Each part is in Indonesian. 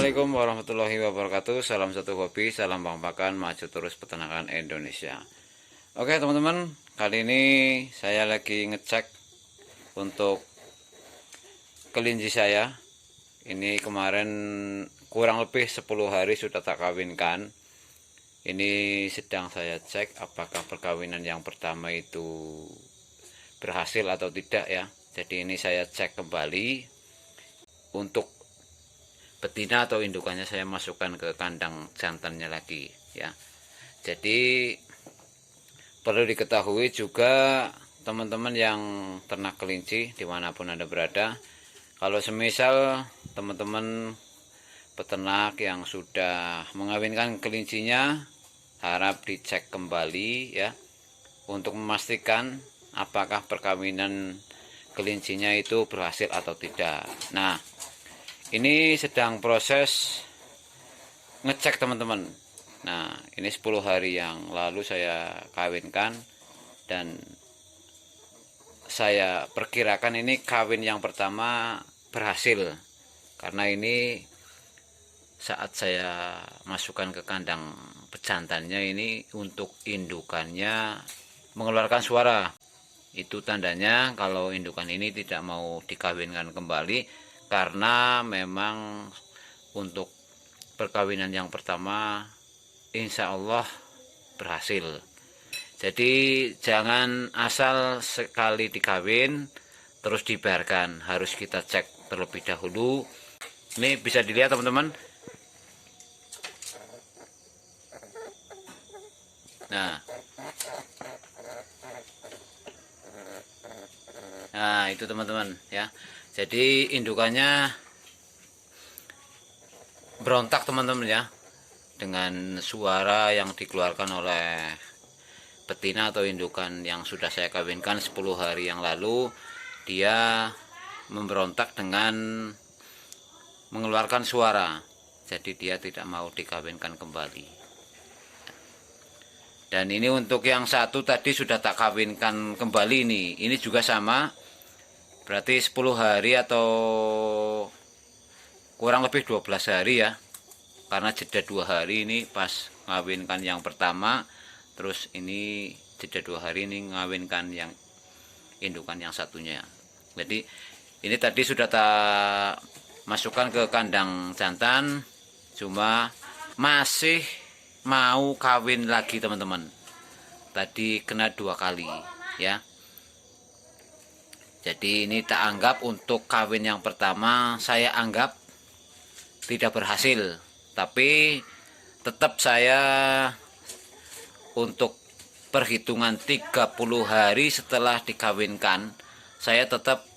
Assalamualaikum warahmatullahi wabarakatuh. Salam satu hobi, salam bang pakan, maju terus peternakan Indonesia. Oke teman-teman, kali ini saya lagi ngecek untuk kelinci saya. Ini kemarin kurang lebih 10 hari sudah tak kawinkan. Ini sedang saya cek apakah perkawinan yang pertama itu berhasil atau tidak ya. Jadi ini saya cek kembali untuk betina atau indukannya, saya masukkan ke kandang jantannya lagi ya. Jadi perlu diketahui juga teman-teman yang ternak kelinci dimanapun Anda berada, kalau semisal teman-teman peternak yang sudah mengawinkan kelincinya, harap dicek kembali ya untuk memastikan apakah perkawinan kelincinya itu berhasil atau tidak. Nah, ini sedang proses ngecek teman-teman. Nah, ini 10 hari yang lalu saya kawinkan dan saya perkirakan ini kawin yang pertama berhasil. Karena ini saat saya masukkan ke kandang pejantannya, ini untuk indukannya mengeluarkan suara. Itu tandanya kalau indukan ini tidak mau dikawinkan kembali, karena memang untuk perkawinan yang pertama insya Allah berhasil. Jadi jangan asal sekali dikawin terus dibiarkan, harus kita cek terlebih dahulu. Ini bisa dilihat teman-teman. Nah itu teman-teman ya. Jadi indukannya berontak teman-teman ya, dengan suara yang dikeluarkan oleh betina atau indukan yang sudah saya kawinkan 10 hari yang lalu. Dia memberontak dengan mengeluarkan suara, jadi dia tidak mau dikawinkan kembali. Dan ini untuk yang satu tadi sudah tak kawinkan kembali, ini juga sama. Berarti 10 hari atau kurang lebih 12 hari ya. Karena jeda 2 hari ini pas ngawinkan yang pertama, terus ini jeda 2 hari ini ngawinkan yang indukan yang satunya. Jadi ini tadi sudah tak masukkan ke kandang jantan, cuma masih mau kawin lagi teman-teman. Tadi kena 2 kali ya. Jadi ini tak anggap untuk kawin yang pertama, saya anggap tidak berhasil. Tapi tetap saya untuk perhitungan 30 hari setelah dikawinkan, saya tetap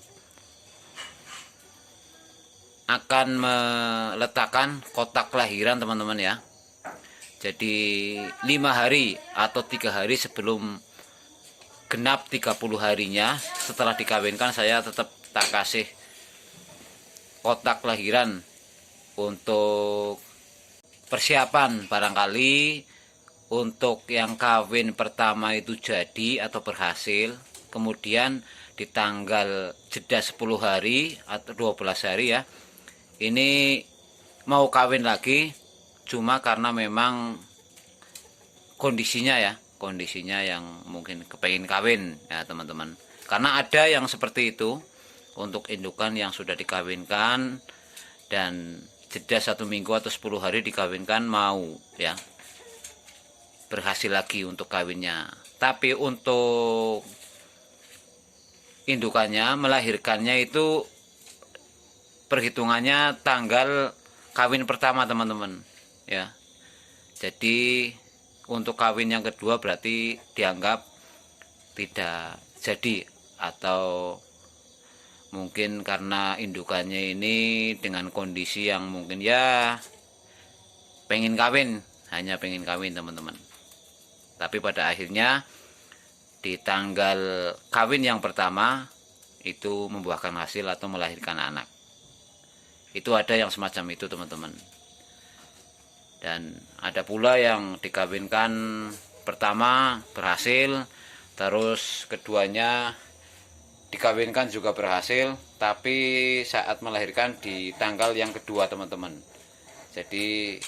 akan meletakkan kotak kelahiran teman-teman ya. Jadi 5 hari atau 3 hari sebelum genap 30 harinya setelah dikawinkan, saya tetap tak kasih kotak kelahiran untuk persiapan barangkali untuk yang kawin pertama itu jadi atau berhasil, kemudian di tanggal jeda 10 hari atau 12 hari ya, ini mau kawin lagi, cuma karena memang kondisinya yang mungkin kepengin kawin ya teman-teman. Karena ada yang seperti itu untuk indukan yang sudah dikawinkan dan jeda 1 minggu atau 10 hari dikawinkan, mau ya berhasil lagi untuk kawinnya. Tapi untuk indukannya melahirkannya itu perhitungannya tanggal kawin pertama teman-teman ya. Jadi untuk kawin yang kedua berarti dianggap tidak jadi, atau mungkin karena indukannya ini dengan kondisi yang mungkin ya pengen kawin, hanya pengen kawin teman-teman. Tapi pada akhirnya di tanggal kawin yang pertama itu membuahkan hasil atau melahirkan anak. Itu ada yang semacam itu teman-teman. Dan ada pula yang dikawinkan pertama berhasil, terus keduanya dikawinkan juga berhasil, tapi saat melahirkan di tanggal yang kedua teman-teman. Jadi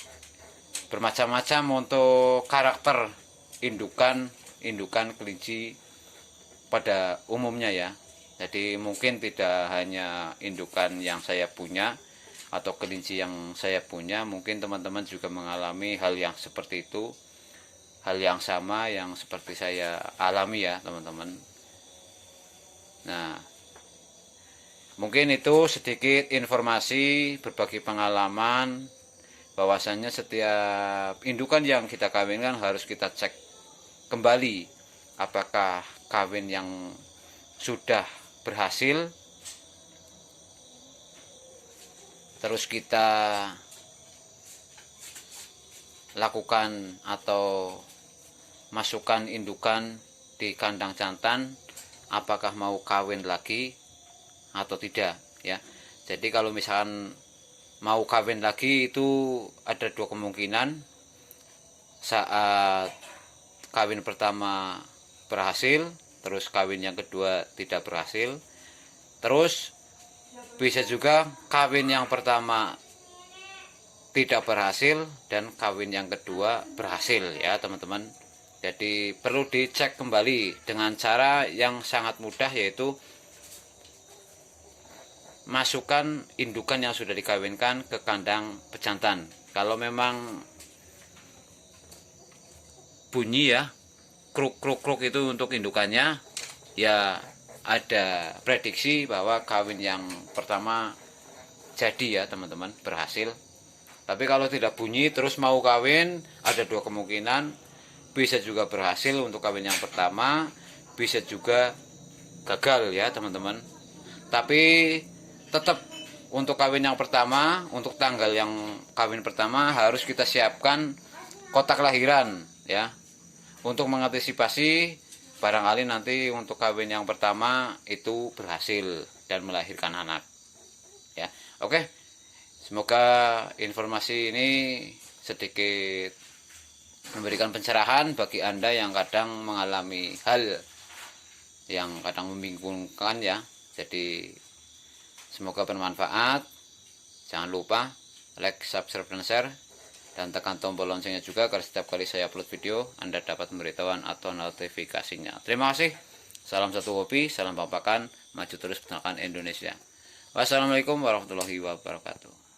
bermacam-macam untuk karakter indukan kelinci pada umumnya ya. Jadi mungkin tidak hanya indukan yang saya punya atau kelinci yang saya punya, mungkin teman-teman juga mengalami hal yang seperti itu, hal yang sama yang seperti saya alami ya teman-teman. Nah, mungkin itu sedikit informasi, berbagi pengalaman, bahwasannya setiap indukan yang kita kawinkan harus kita cek kembali apakah kawin yang sudah berhasil, terus kita lakukan atau masukkan indukan di kandang jantan, apakah mau kawin lagi atau tidak ya. Jadi kalau misalkan mau kawin lagi itu ada dua kemungkinan. Saat kawin pertama berhasil, terus kawin yang kedua tidak berhasil. Terus bisa juga kawin yang pertama tidak berhasil dan kawin yang kedua berhasil ya teman-teman. Jadi perlu dicek kembali dengan cara yang sangat mudah, yaitu masukkan indukan yang sudah dikawinkan ke kandang pejantan. Kalau memang bunyi ya, kruk kruk kruk itu untuk indukannya, ya ada prediksi bahwa kawin yang pertama jadi ya teman-teman, berhasil. Tapi kalau tidak bunyi terus mau kawin, ada dua kemungkinan, bisa juga berhasil untuk kawin yang pertama, bisa juga gagal ya teman-teman. Tapi tetap untuk kawin yang pertama, untuk tanggal yang kawin pertama harus kita siapkan kotak lahiran ya, untuk mengantisipasi barangkali nanti untuk kawin yang pertama itu berhasil dan melahirkan anak ya. Oke, semoga informasi ini sedikit memberikan pencerahan bagi Anda yang kadang mengalami hal yang kadang membingungkan ya. Jadi semoga bermanfaat. Jangan lupa like, subscribe, dan share, dan tekan tombol loncengnya juga agar setiap kali saya upload video Anda dapat pemberitahuan atau notifikasinya. Terima kasih. Salam satu hobi, salam pampakan, maju terus peternakan Indonesia. Wassalamualaikum warahmatullahi wabarakatuh.